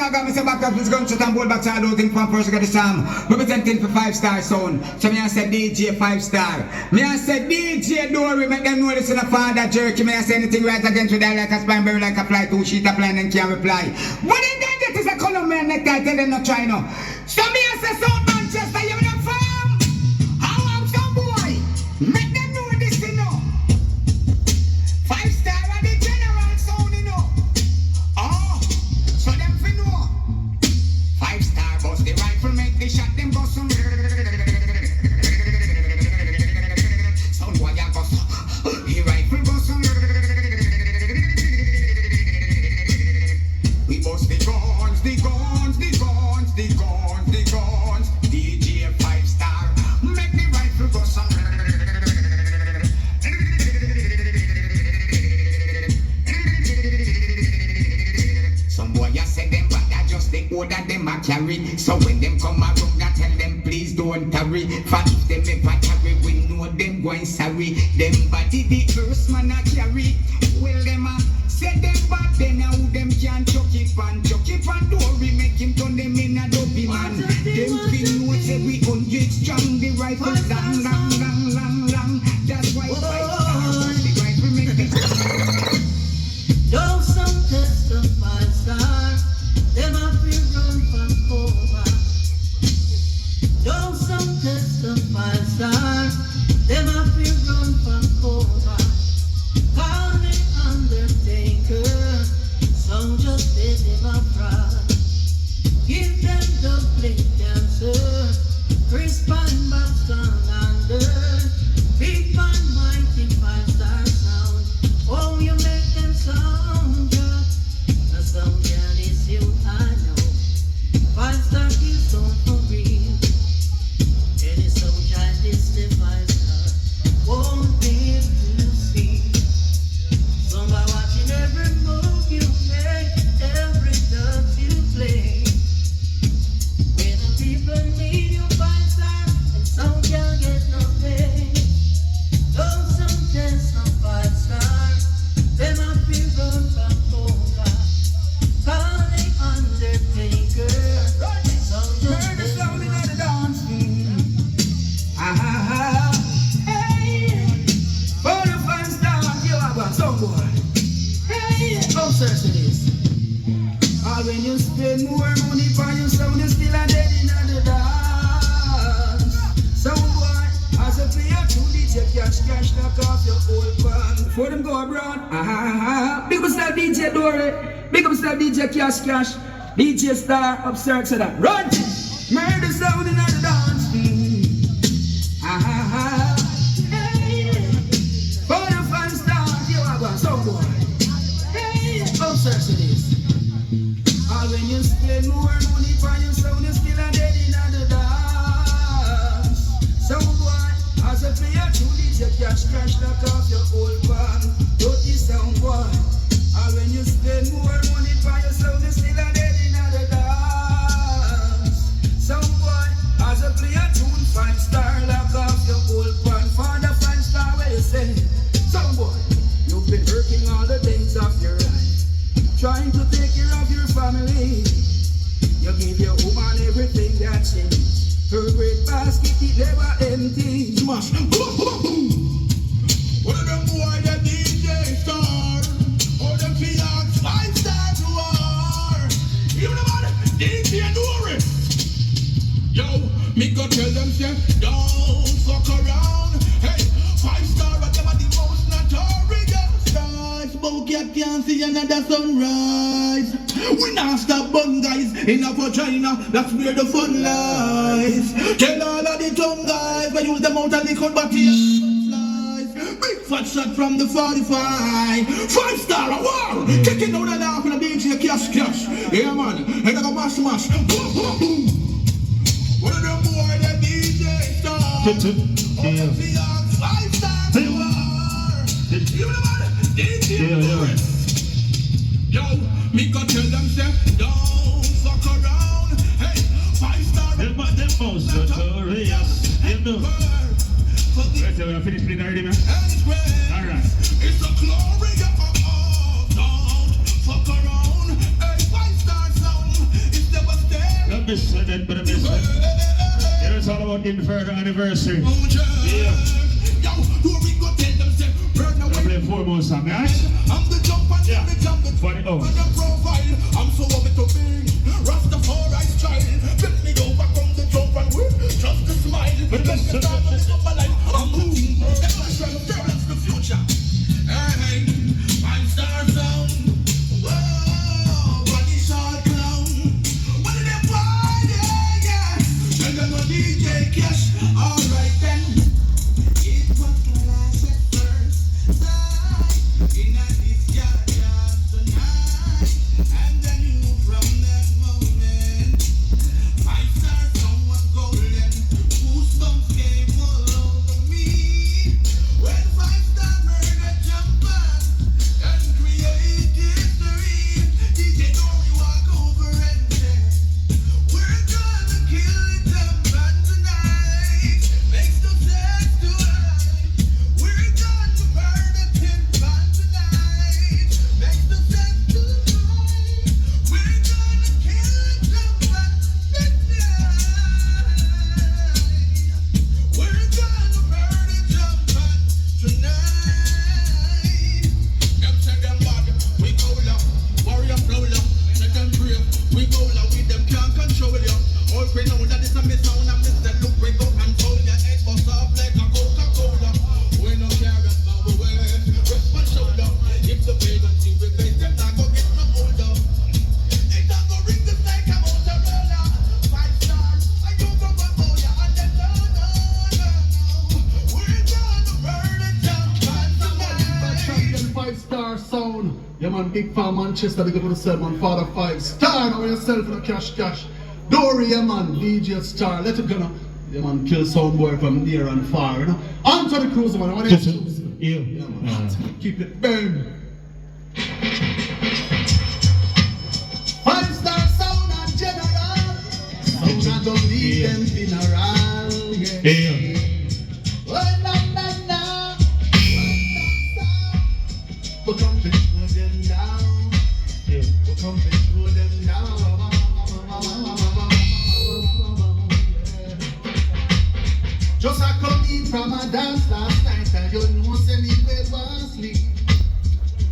I got me some back up, this gunshot and bolt back to all those things from first got the Sam. Representing for 5-star sound. So me I say DJ 5-star. Me I say DJ Dory, make them know this in a father jerky. Me I say anything right against with that like a spine berry, like a fly, 2 sheet a plan and can't reply. What in that get is a color man necktie, tell them not try no. So me I say South Manchester, you know from? How I'm some boy, make them know this you know. 5-star are the general sound you know. Oh, so them fi know. 5-star bust the rifle, make the shot them go some. Sound boy ya go some. The rifle go some. We bust the guns, the guns, the guns, the guns, the guns. DJ 5-star, make the rifle go some. Some boy ya say them but that just the order them a carry. So when them come around I tell them please don't tarry. For if them ever carry we know them going sorry. Them body the earth man a carry. Well them a say them bad then how them can chuck it pan door we make him turn them in a dopey man. Them feel know say we 100 strong the rifle long long long long long. That's why 5-star the rifle make them. Don't some testify star, them a feel run from cover. Don't some testify star, them a feel run from cover. Call me Undertaker, some just let them a prod. Give them the play dancer, Chris Pine back strong under. Big man mighty 5-star sound. Oh, you make them sound good. The sound girl is you I know. 5-star is so for real. Any sound child is the 5-star. Won't be able to see. Somebody watching every move you make, every dance you play. When the people need you 5-star, and sound can't get no pay. Don't some test no 5-star, them a be run from over. Call the Undertaker, sound just Murder sound in the dance. Hey, for the 5-star you have got some boy. Hey, come search this. All when you spend more money for your sound, you still a dead in the dance. Sound boy, as a player, to DJ cash knock off your old band. Before them go abroad, big up star DJ Dory, big up star DJ Cash, DJ Star, absurd so that. Run! Murder sound in the dance. Hey, for the 5-star, you have got some boy. Hey, absurd so this. All when you spend more money for your sound, you still a dead in the dance. Sound boy, as a player, to DJ cash knock off your old band. Dirty sound boy. All when you spend more money for your sound, you still a dead in the dance. Sound boy, as a player, tune 5-star lock off your old band. For the 5-star, where you say, sound boy, you've been working all the days of your life, trying to take care of your family. You give your woman everything that she needs. Her great basket, it never empty. Smash. One of them boy, the DJ star. Or them fiance 5-star to war. You know what? DJ Dory. Yo, me go tell them, say, don't fuck around. Hey, 5-star, whatever the most notorious stars. Smoke your can't see another sunrise. We not stop bun guys in a vagina. That's where the fun lies. Tell all of the tongue guys, but use them out of the cut but flies. Big fat shot from the 45. 5-star, wow! Kicking out the laugh in the DJ cash. Yeah man, and I go mash. Boom, boom, boom. One of them boy, the DJ star. Yeah. 5-star to war. You know what? DJ Yo, me go tell them say, don't fuck around. Hey, 5-star. Them most notorious. You know. Right, so we are finished playing already, man. Alright. It's a glory of don't fuck around. Hey, 5-star sound. Inferno anniversary. Oh, Yeah. yo, do we go tell them, say, burn I'm away. playing 4 more songs, right? I'm the jump and Yeah. the jump. Funny, oh. On the profile, I'm so over to be Rastafari's child. Bring me over, come the jump and whip, just a smile. But then the time I live up my life, I'm moving. That's the future. Hey, 5-star sound. Whoa, body short clown. What did they want? Yeah, yeah. And then my DJ Cash. All right then. It was class at first sight. In a disguise tonight. And I knew from that moment 5-star sound was golden. Goosebumps came all over me. When 5-star murder jumped on and create history. DJ Dory walk over and said, we're gonna kill the jump on tonight. Makes no sense to us. We're gonna murder Tim on tonight. Makes no sense to us. We're gonna kill the jump on tonight. We're gonna murder jump on tonight. Them say them bad, we go up. Warrior flow up, say them brave, we go up. With them can't control you. All we know that it's a miss sound and miss the look. We go control your head, bust off like a Coca-Cola. We no care about the way, rest my shoulder. If the pagan see we face them, not go get no older. It not go ring the snake, I'm on the roller. 5-star, I do go by boy, and then no. We're gonna burn it down tonight. Champion 5-star sound. Yeah man, big fan Manchester, big up for yourself man, Father 5-star. Now yourself in a cash. Dory, yeah man, DJ Star. Let it go now. Yeah man, kill sound boy from near and far, you know. On to the cruise man, what Just, is yeah. Yeah man, keep it burn. 5-star sound and general. Sound and don't leave them funeral. Yeah. Oh, na. But come to show them down. Yeah. But come to show them down. Just I come in from a dance last night and you know say me bed was sleep.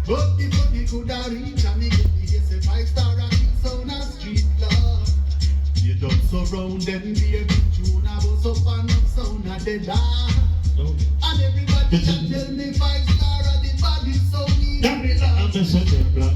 But before me coulda reach and me get me yes a 5-star rocking sound a street love. You don't surround them baby tune a bust up and up sound a dead dark. And everybody can tell me 5-star a the body so need I'm just saying, they block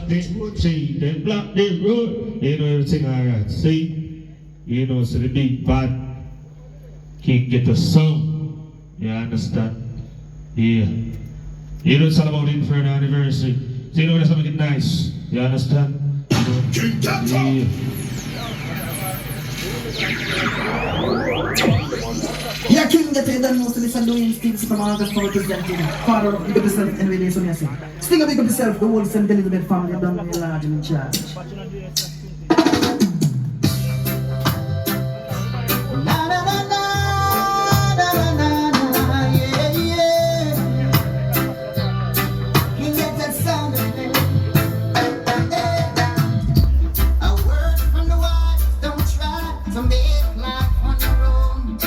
the road, see, they block the road. You know everything alright, see? You know, so the big bad can't get the sound. You understand? Yeah. You know it's all about Inferno anniversary. So you know that's something nice. You understand? Yeah. Yeah, King Ghetto, you don't know, so listen to him still from August 4th to 17th. Father, big up yourself and release on yourself. Still big up yourself, the whole St. Elizabeth family, you don't know you're large and in charge. King Ghetto sound of it. A word from the wise, don't try to make life on your own.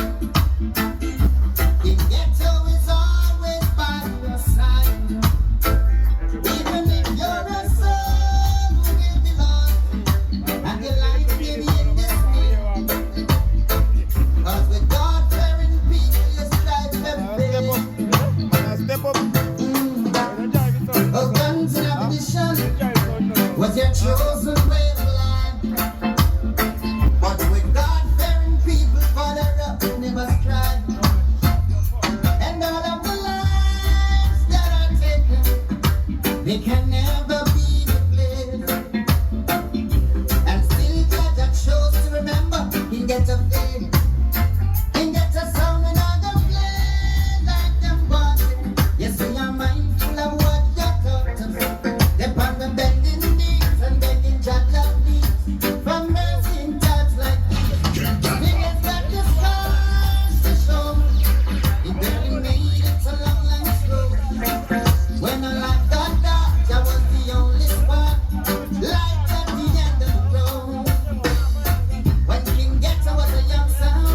The ghetto is always by your side. Even if you're a soul who will be lost, and your life may be in dismay. 'Cause with God-fearing people, you strive every day. Oh, guns and ammunition was your chosen way of life. But with God-fearing people, Father up, never strive. And all of the lives that are taken, they can never be replaced. And still God that chose to remember, He get a fame. He get a sound and other play like them watching. Yes, we are mindful of what God taught us. They're on the bending knees and begging judge of needs. From mercy in times like these. Biggest got the scars to show. He barely made it a long stroke. When I life got dark, I was the only spark. Light at the end of the road. When King Ghetto was a young sound.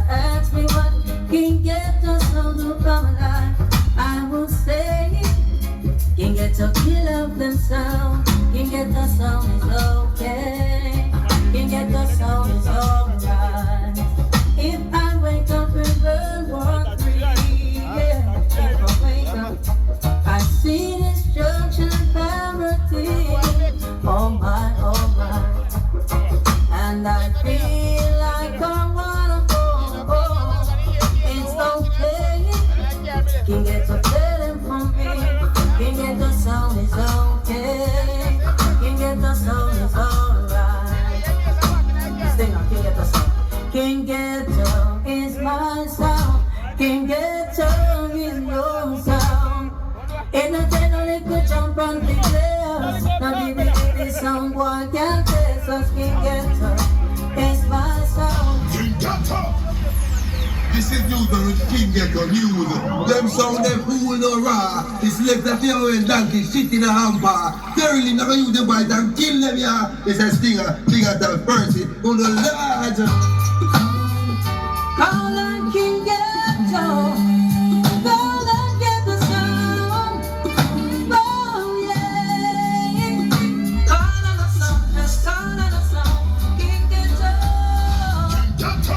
ask me what King Ghetto sound to come alive, I would say King Ghetto kill up them sound. King Ghetto sound is okay. King Ghetto sound is alright. If I wake up in World War III, yeah, if I wake up, I see destruction and poverty. Oh my, and I feel like I wanna go. It's okay. King Ghetto tell him from me. King Ghetto sound is okay. King Ghetto sound is alright. Sing on King Ghetto sound. King Ghetto is my sound. King Ghetto is your sound. Ain't no generally could jump on the players. Now the sound boy can't test us. King Ghetto is my sound. King Ghetto. This is news on King Ghetto news. Them sound them fool no raw. This left a few and donkey shit in a hamper. Thoroughly never use them boys and kill them, yeah. It's a stinger, bigger than Percy. On the large. Call on King Ghetto. Call on Ghetto sound. Oh yeah. Call on the sound. Just call on the sound. King Ghetto.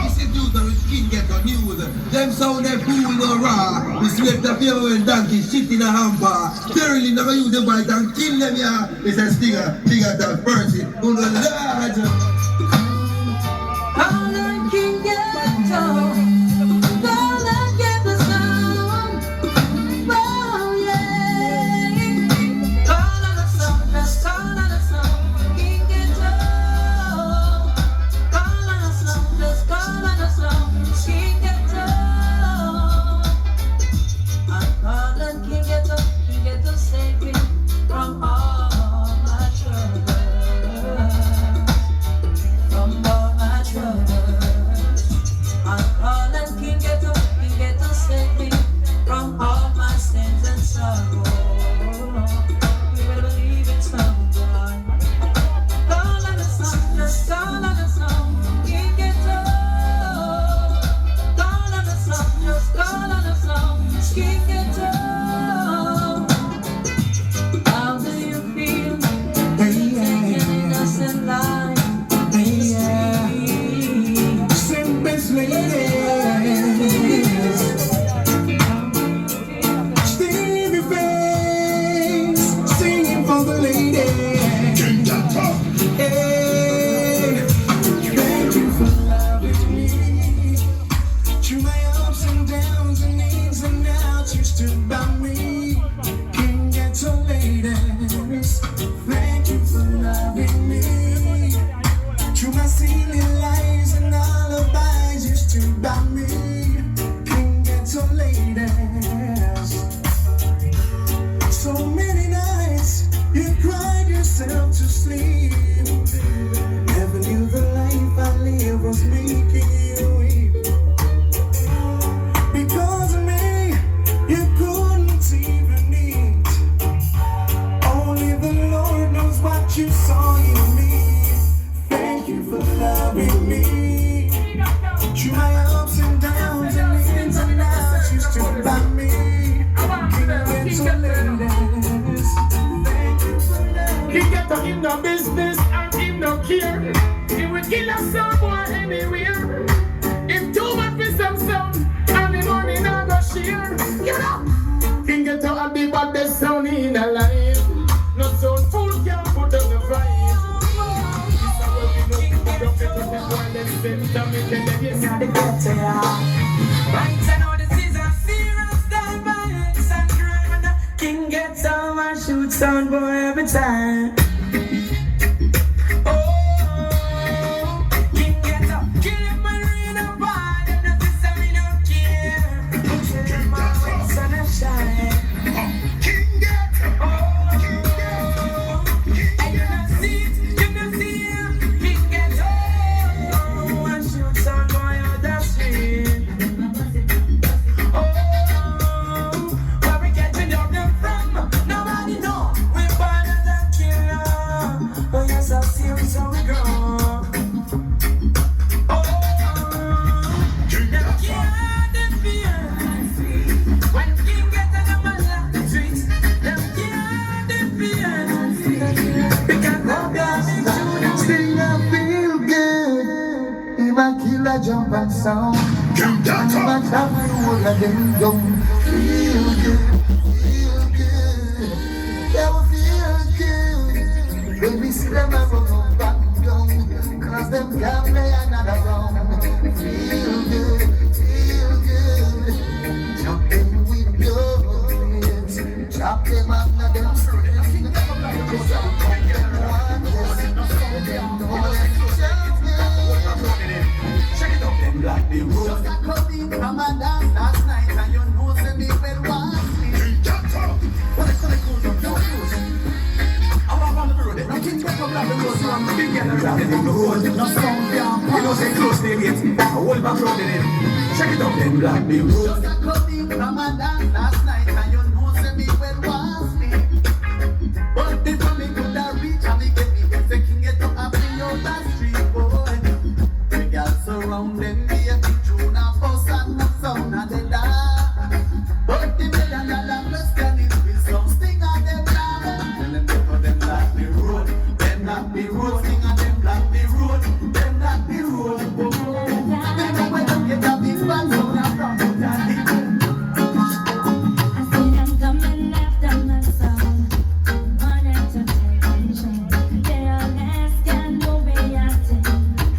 This is news on King Ghetto news. Them sound them fool no raw. This left a few and donkey shit in a hamper. Thoroughly never use them boys and kill them, yeah. It's a stinger, bigger than Percy. On the large. Call on King Ghetto. Call on Ghetto sound. Oh yeah. Call on the sound. Just call on the sound. King Ghetto. Call on the sound. Just call on the sound. King Ghetto. I call on King Ghetto. King Ghetto save me from all my troubles. From all my troubles. I call on King Ghetto. King Ghetto save me from all my sins and sorrow. You better believe it, someone. Call on the song, just call on the song. King Ghetto. Call on the song, just call on the song. King Ghetto. How do you feel? Taking innocent life. Simplest ladies. Stevie face. Singing for the lady. King Ghetto. Hey. Thank you for loving me. Through my ups and downs and ins and outs, you stood by me. King Ghetto ladies. Thank you for loving me. Through my silly lies and alibis, you stood by me. King Ghetto ladies. So many nights you cried yourself to sleep. Never knew the life I lived was making you weep. Because of me, you couldn't even eat. Only the Lord knows what you saw in me. Thank you for loving me. Through my ups and downs and ins and outs, you stood by me. King Ghetto ladies. Thank you for loving me. He get to him no business and him no care. He will kill a someone anywhere. Him too much for some sound and the money not go share. Get up! King Ghetto and the baddest sound in a life. No sound fool can put on the vibe. Right, I know this is a serious time, violence and crime, and the King Ghetto and shoot sound boy every time. Oh, King Ghetto, kill him and read a ball, and the system we don't care. Kill my way, sun and shine. King Ghetto. Oh, King Ghetto. and you don't see it, you don't see it. King Ghetto, and shoot sound boy out the street. Oh, where we getting up them from? Nobody know. We born as a killer. people a jump and sound. King Ghetto. And that all of them young. Feel good, yeah, we feel good. When we see them a run up and down, 'cause them can't play another round. Feel good, jumping with your hands, chop them under them strings. Black the road. Just a come in from a dance last night and you know say me well want sleep. King Ghetto. What is the close up your close? I want on the road. No king get up like the road, so I'm big and around the road. No sound down. You know say close to the gate. I hold back road in it. Check it out then Black the road. Just a come in from a dance last night and you know say me well want sleep. But before me could have reach and me get the king get up and bring out the street boy. The girls surround them, be a big tune of bus and the sound of the dark. But the million dollar question is will some sting on them down. Tell them to them block the road, them block the road, sing on them block the road, them block the road. They know when them get a big band sound and from out and deep. I see them coming after my song. One entertainment. They all ask and no reacting.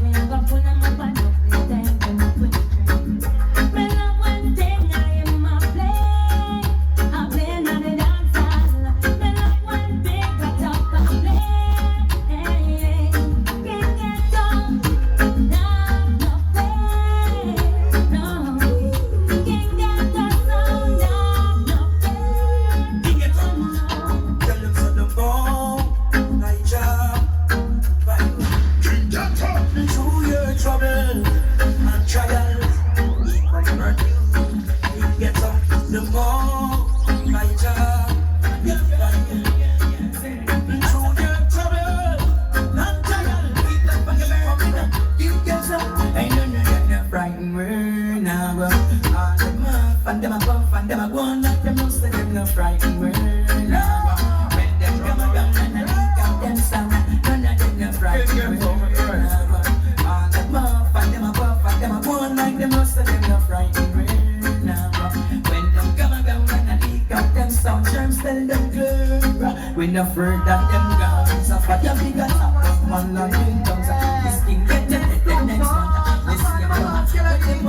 We never pull them up and up with them when we drink. Me love one thing I am my play. I play on the dance hall. Me love one thing I talk and play. Hey, can't get down, no play. No, can't get the sound of no play. Tell them so them go, night job, King Ghetto. through your trouble and trials. You get up the more, night job, through your trouble and trials. You get up, ain't no frightened word now. All them up and them a buff and them a go on like them no say them no frightened word now. When them come around and they lick up them sound, none of them no frightened word now. All them up and them a buff and them a go on like them no say them no frightened word now. When them come around and they lick up them sound, germs tell them clear. We no afraid that them guns are for the bigger top of man like them tongues. This thing get the next one. This year, but them